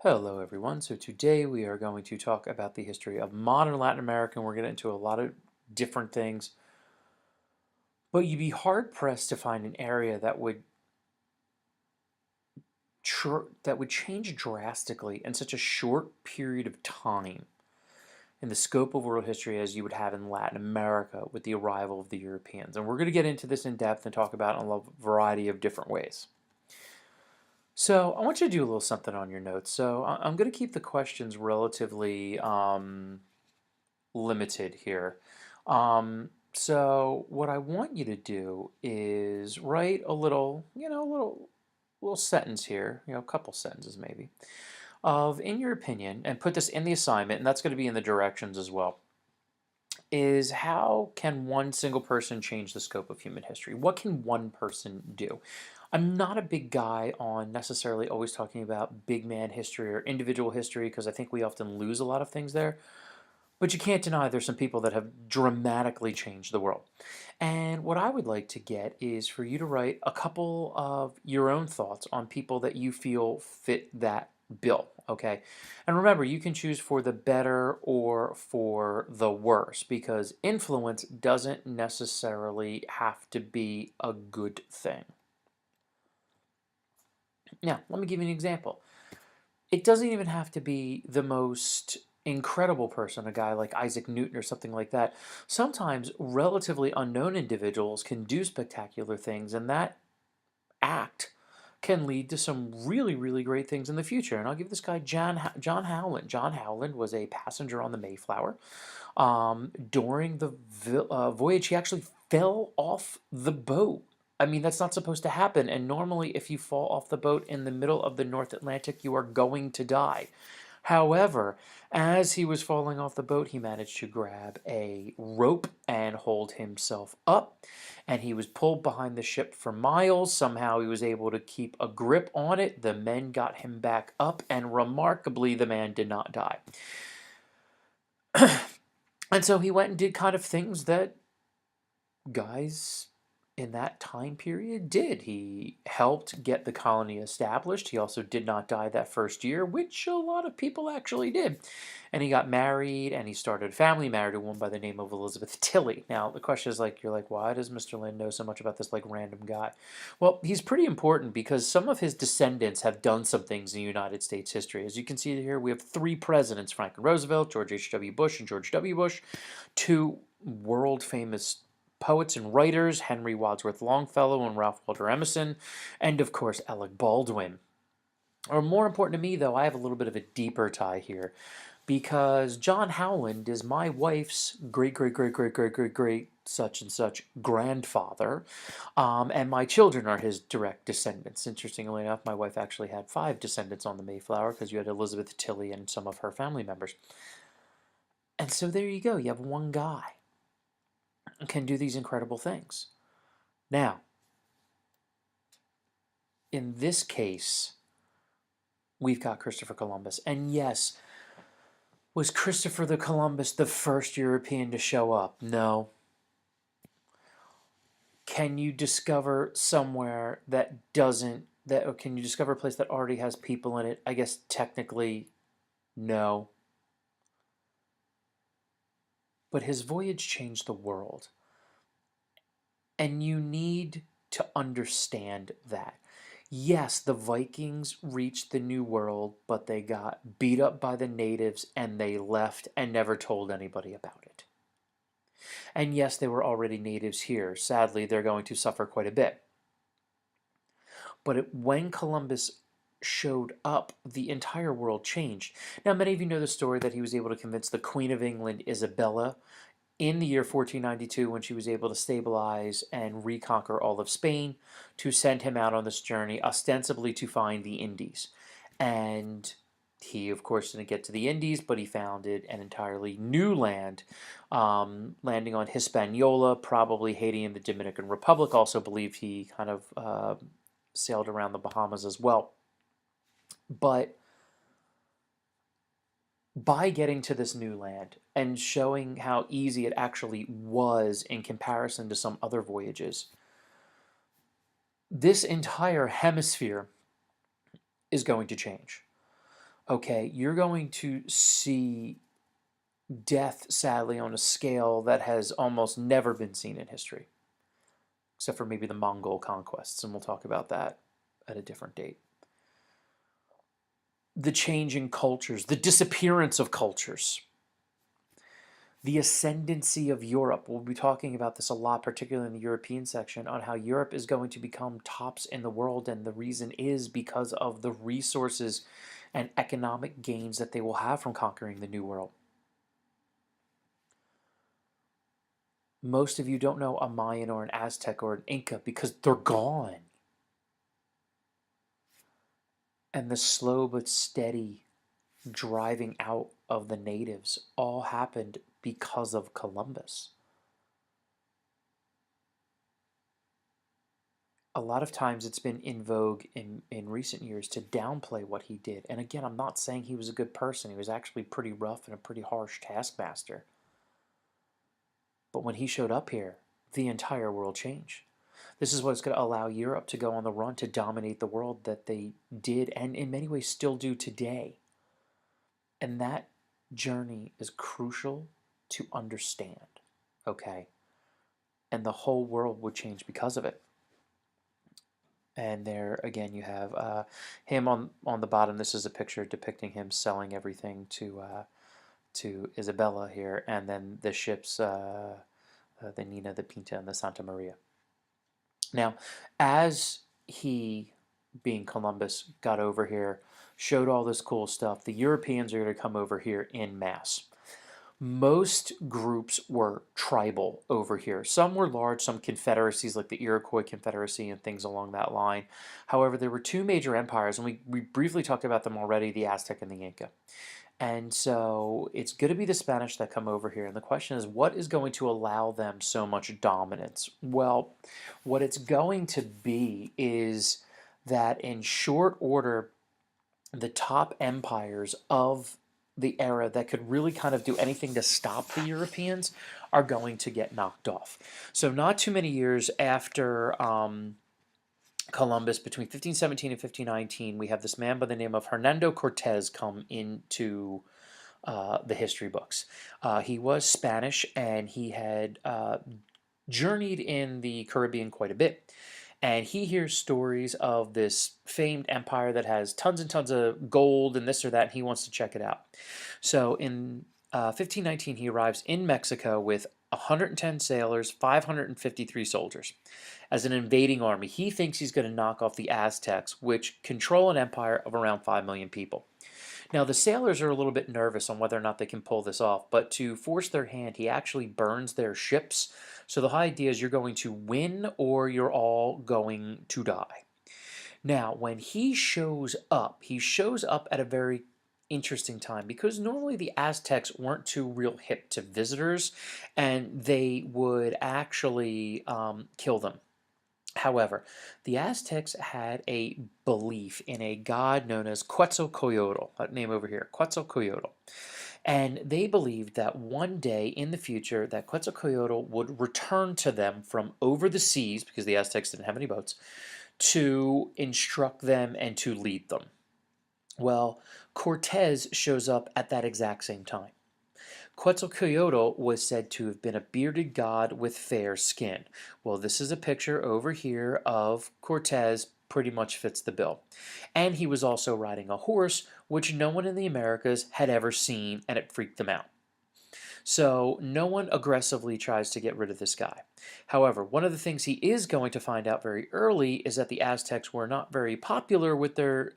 Hello everyone. So today we are going to talk about the history of modern Latin America, and we're going to get into a lot of different things. But you'd be hard pressed to find an area that would change drastically in such a short period of time in the scope of world history as you would have in Latin America with the arrival of the Europeans. And we're going to get into this in depth and talk about it in a variety of different ways. So I want you to do a little something on your notes. So I'm going to keep the questions relatively limited here. So what I want you to do is write a little, little sentence here, a couple sentences maybe, of in your opinion, and put this in the assignment, and that's going to be in the directions as well. Is how can one single person change the scope of human history? What can one person do? I'm not a big guy on necessarily always talking about big man history or individual history because I think we often lose a lot of things there. But you can't deny there's some people that have dramatically changed the world. And what I would like to get is for you to write a couple of your own thoughts on people that you feel fit that bill, okay? And remember, you can choose for the better or for the worse because influence doesn't necessarily have to be a good thing. Now, let me give you an example. It doesn't even have to be the most incredible person, a guy like Isaac Newton or something like that. Sometimes relatively unknown individuals can do spectacular things, and that act can lead to some really, really great things in the future. And I'll give this guy John Howland. John Howland was a passenger on the Mayflower. During the voyage, he actually fell off the boat. I mean, that's not supposed to happen. And normally, if you fall off the boat in the middle of the North Atlantic, you are going to die. However, as he was falling off the boat, he managed to grab a rope and hold himself up. And he was pulled behind the ship for miles. Somehow he was able to keep a grip on it. The men got him back up, and remarkably, the man did not die. And so he went and did kind of things that guys in that time period did. He helped get the colony established. He also did not die that first year, which a lot of people actually did. And he got married and he started a family, married a woman by the name of Elizabeth Tilley. Now, the question is like, you're like, why does Mr. Lynn know so much about this like random guy? Well, he's pretty important because some of his descendants have done some things in United States history. As you can see here, we have three presidents, Franklin Roosevelt, George H.W. Bush, and George W. Bush, two world famous poets and writers, Henry Wadsworth Longfellow and Ralph Waldo Emerson, and of course Alec Baldwin. Or more important to me, though, I have a little bit of a deeper tie here because John Howland is my wife's great, great, great, great, great, great, great, such and such grandfather, and my children are his direct descendants. Interestingly enough, my wife actually had 5 descendants on the Mayflower because you had Elizabeth Tilley and some of her family members. And so there you go, you have one guy can do these incredible things. Now, in this case, we've got Christopher Columbus. And yes, was Christopher the Columbus the first European to show up? No. Can you discover somewhere that doesn't, or can you discover a place that already has people in it? I guess technically, no. But his voyage changed the world. And you need to understand that. Yes, the Vikings reached the New World, but they got beat up by the natives and they left and never told anybody about it. And yes, they were already natives here. Sadly, they're going to suffer quite a bit. But when Columbus showed up, the entire world changed. Now, many of you know the story that he was able to convince the Queen of England, Isabella, in the year 1492, when she was able to stabilize and reconquer all of Spain, to send him out on this journey, ostensibly to find the Indies. And he, of course, didn't get to the Indies, but he founded an entirely new land, landing on Hispaniola, probably Haiti and the Dominican Republic. Also believed he kind of sailed around the Bahamas as well. But by getting to this new land and showing how easy it actually was in comparison to some other voyages, this entire hemisphere is going to change. okay, you're going to see death, sadly, on a scale that has almost never been seen in history, except for maybe the Mongol conquests, and we'll talk about that at a different date. The changing cultures, the disappearance of cultures, the ascendancy of Europe. We'll be talking about this a lot, particularly in the European section, on how Europe is going to become tops in the world, and the reason is because of the resources and economic gains that they will have from conquering the New World. Most of you don't know a Mayan or an Aztec or an Inca because they're gone. And the slow but steady driving out of the natives all happened because of Columbus. A lot of times it's been in vogue in recent years to downplay what he did. And again, I'm not saying he was a good person. He was actually pretty rough and a pretty harsh taskmaster. But when he showed up here, the entire world changed. This is what's going to allow Europe to go on the run to dominate the world that they did and in many ways still do today. And that journey is crucial to understand, okay? And the whole world would change because of it. And there again, you have him on the bottom. This is a picture depicting him selling everything to Isabella here, and then the ships, the Nina, the Pinta, and the Santa Maria. Now, as he, being Columbus, got over here, showed all this cool stuff, the Europeans are going to come over here in mass. Most groups were tribal over here. Some were large, some confederacies like the Iroquois Confederacy and things along that line. However, there were two major empires, and we briefly talked about them already, the Aztec and the Inca. And so it's going to be the Spanish that come over here. And the question is, what is going to allow them so much dominance? Well, what it's going to be is that in short order, the top empires of the era that could really kind of do anything to stop the Europeans are going to get knocked off. So not too many years after Columbus, between 1517 and 1519, we have this man by the name of Hernando Cortez come into the history books. He was Spanish, and he had journeyed in the Caribbean quite a bit. And he hears stories of this famed empire that has tons and tons of gold and this or that, and he wants to check it out. So in 1519, he arrives in Mexico with 110 sailors, 553 soldiers as an invading army. He thinks he's going to knock off the Aztecs, which control an empire of around 5 million people. Now, the sailors are a little bit nervous on whether or not they can pull this off, but to force their hand, he actually burns their ships. So the idea is you're going to win or you're all going to die. Now, when he shows up at a very interesting time because normally the Aztecs weren't too real hip to visitors and they would actually kill them. However, the Aztecs had a belief in a god known as Quetzalcoatl, that name over here, Quetzalcoatl. And they believed that one day in the future that Quetzalcoatl would return to them from over the seas, because the Aztecs didn't have any boats, to instruct them and to lead them. Well, Cortez shows up at that exact same time. Quetzalcoatl was said to have been a bearded god with fair skin. Well, this is a picture over here of Cortez, pretty much fits the bill. And he was also riding a horse, which no one in the Americas had ever seen, and it freaked them out. So no one aggressively tries to get rid of this guy. However, one of the things he is going to find out very early is that the Aztecs were not very popular with their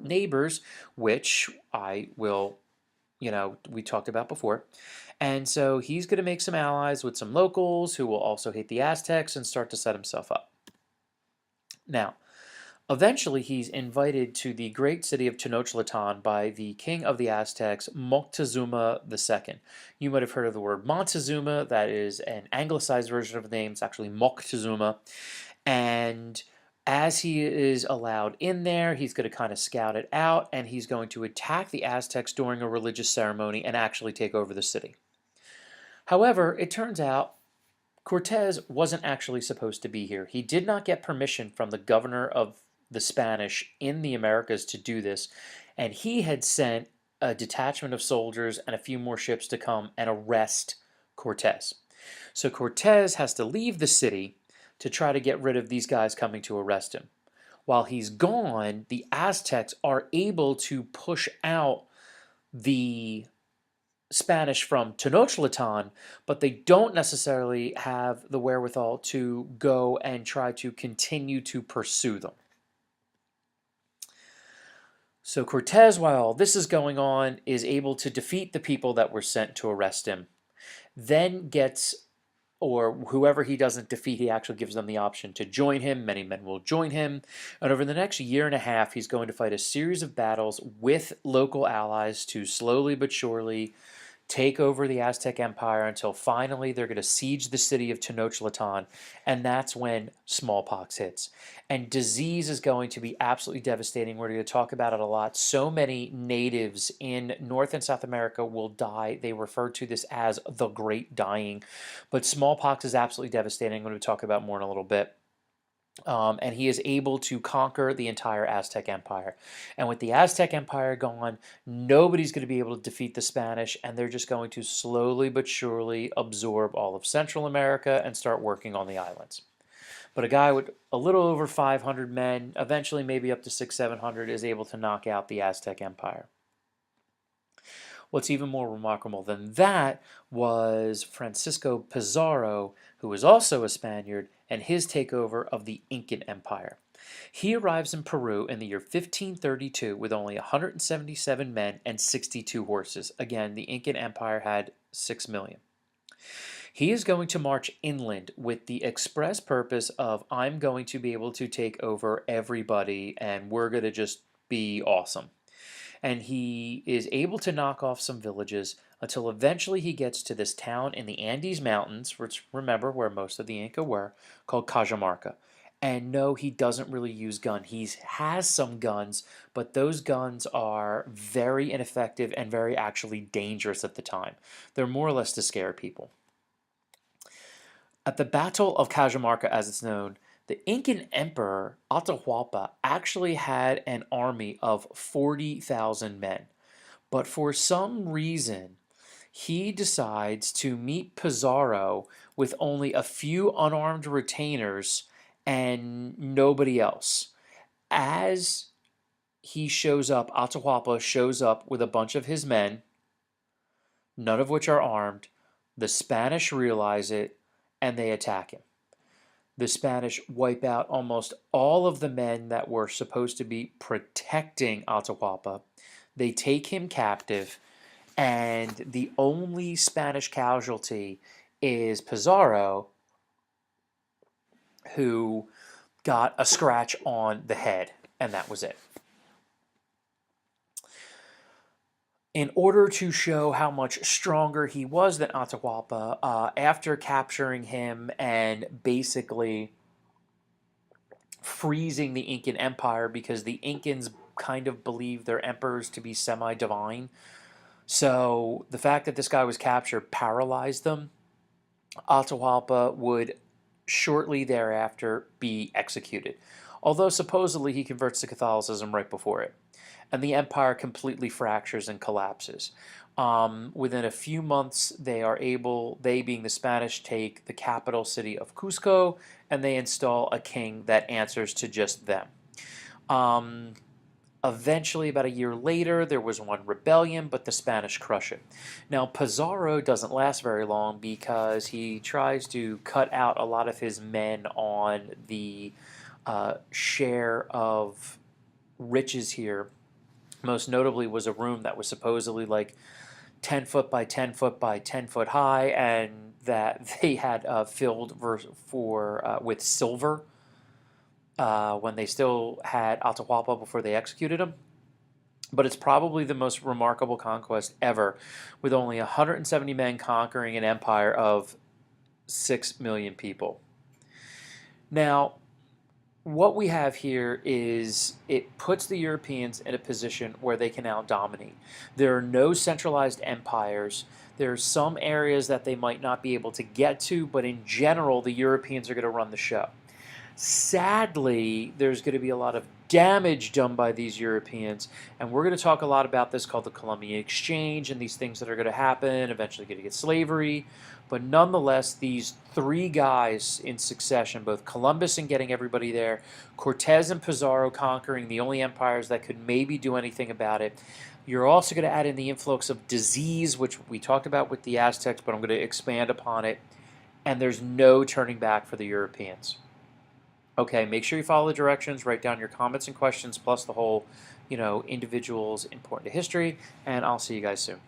neighbors, which I will we talked about before. And so he's going to make some allies with some locals who will also hate the Aztecs and start to set himself up. Now, eventually he's invited to the great city of Tenochtitlan by the king of the Aztecs, Moctezuma II. You might have heard of the word Montezuma. That is an anglicized version of the name. It's actually Moctezuma. And as he is allowed in there, he's going to kind of scout it out, and he's going to attack the Aztecs during a religious ceremony and actually take over the city. However, it turns out Cortez wasn't actually supposed to be here. He did not get permission from the governor of the Spanish in the Americas to do this, And he had sent a detachment of soldiers and a few more ships to come and arrest Cortes. So Cortes has to leave the city to try to get rid of these guys coming to arrest him. While he's gone, the Aztecs are able to push out the Spanish from Tenochtitlan, but they don't necessarily have the wherewithal to go and try to continue to pursue them. So Cortes, while all this is going on, is able to defeat the people that were sent to arrest him, then gets, or whoever he doesn't defeat, he actually gives them the option to join him. Many men will join him. And over the next year and a half, he's going to fight a series of battles with local allies to slowly but surely take over the Aztec Empire until finally they're going to siege the city of Tenochtitlan, and that's when smallpox hits. And disease is going to be absolutely devastating. We're going to talk about it a lot. So many natives in North and South America will die. They refer to this as the Great Dying, but smallpox is absolutely devastating. I'm going to talk about more in a little bit. And he is able to conquer the entire Aztec Empire. And with the Aztec Empire gone, nobody's going to be able to defeat the Spanish, and they're just going to slowly but surely absorb all of Central America and start working on the islands. But a guy with a little over 500 men, eventually maybe up to 600-700, is able to knock out the Aztec Empire. What's even more remarkable than that was Francisco Pizarro, who was also a Spaniard, and his takeover of the Incan Empire. He arrives in Peru in the year 1532 with only 177 men and 62 horses. Again, the Incan Empire had 6 million. He is going to march inland with the express purpose of, I'm going to be able to take over everybody and we're going to just be awesome. And he is able to knock off some villages until eventually he gets to this town in the Andes Mountains, which, remember, where most of the Inca were, called Cajamarca. And no, he doesn't really use guns. He has some guns, but those guns are very ineffective and very actually dangerous at the time. They're more or less to scare people. At the Battle of Cajamarca, as it's known, the Incan Emperor Atahualpa actually had an army of 40,000 men. But for some reason, he decides to meet Pizarro with only a few unarmed retainers and nobody else. As he shows up, Atahualpa shows up with a bunch of his men, none of which are armed. The Spanish realize it and they attack him. The Spanish wipe out almost all of the men that were supposed to be protecting Atahualpa. They take him captive, and the only Spanish casualty is Pizarro, who got a scratch on the head, and that was it. In order to show how much stronger he was than Atahualpa, after capturing him and basically freezing the Incan Empire, because the Incans kind of believed their emperors to be semi-divine, so the fact that this guy was captured paralyzed them. Atahualpa would shortly thereafter be executed, although supposedly he converts to Catholicism right before it. And the empire completely fractures and collapses. Within a few months, they being the Spanish, take the capital city of Cusco, and they install a king that answers to just them. Eventually, about a year later, there was one rebellion, but the Spanish crush it. Now, Pizarro doesn't last very long because he tries to cut out a lot of his men on the share of riches here. Most notably was a room that was supposedly like 10 foot by 10 foot by 10 foot high, and that they had filled with silver when they still had Atahualpa before they executed him. But it's probably the most remarkable conquest ever, with only 170 men conquering an empire of 6 million people. Now, what we have here is it puts the Europeans in a position where they can now dominate. There are no centralized empires. There are some areas that they might not be able to get to, but in general, the Europeans are going to run the show. Sadly, there's going to be a lot of damage done by these Europeans. And we're going to talk a lot about this called the Columbian Exchange and these things that are going to happen, eventually going to get slavery. But nonetheless, these three guys in succession, both Columbus and getting everybody there, Cortez and Pizarro conquering the only empires that could maybe do anything about it. You're also going to add in the influx of disease, which we talked about with the Aztecs, but I'm going to expand upon it. And there's no turning back for the Europeans. Okay, make sure you follow the directions, write down your comments and questions, plus the whole, individuals important to history, and I'll see you guys soon.